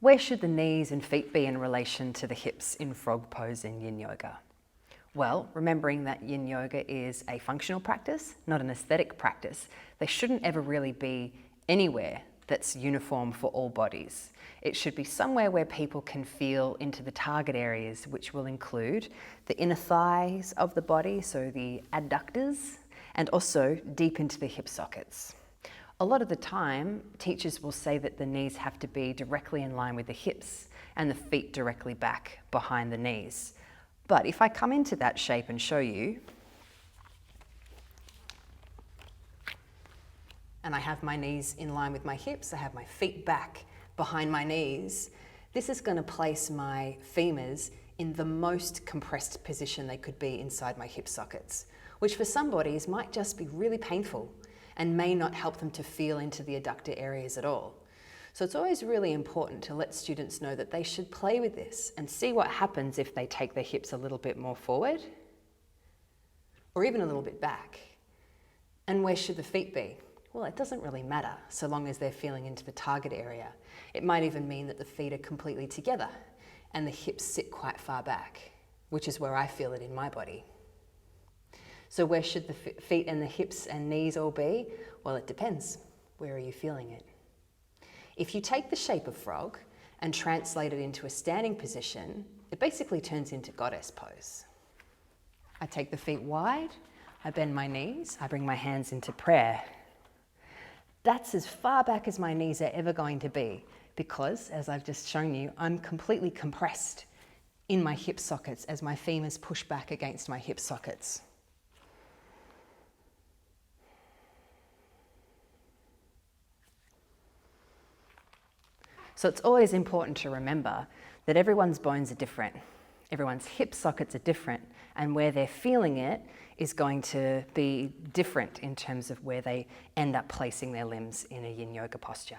Where should the knees and feet be in relation to the hips in frog pose in yin yoga? Well, remembering that yin yoga is a functional practice, not an aesthetic practice, they shouldn't ever really be anywhere that's uniform for all bodies. It should be somewhere where people can feel into the target areas, which will include the inner thighs of the body, so the adductors, and also deep into the hip sockets. A lot of the time, teachers will say that the knees have to be directly in line with the hips and the feet directly back behind the knees. But if I come into that shape and show you, and I have my knees in line with my hips, I have my feet back behind my knees, this is going to place my femurs in the most compressed position they could be inside my hip sockets, which for some bodies might just be really painful and may not help them to feel into the adductor areas at all. So it's always really important to let students know that they should play with this and see what happens if they take their hips a little bit more forward or even a little bit back. And where should the feet be? Well, it doesn't really matter so long as they're feeling into the target area. It might even mean that the feet are completely together and the hips sit quite far back, which is where I feel it in my body. So where should the feet and the hips and knees all be? Well, it depends. Where are you feeling it? If you take the shape of frog and translate it into a standing position, it basically turns into goddess pose. I take the feet wide, I bend my knees, I bring my hands into prayer. That's as far back as my knees are ever going to be because, as I've just shown you, I'm completely compressed in my hip sockets as my femurs push back against my hip sockets. So it's always important to remember that everyone's bones are different, everyone's hip sockets are different, and where they're feeling it is going to be different in terms of where they end up placing their limbs in a yin yoga posture.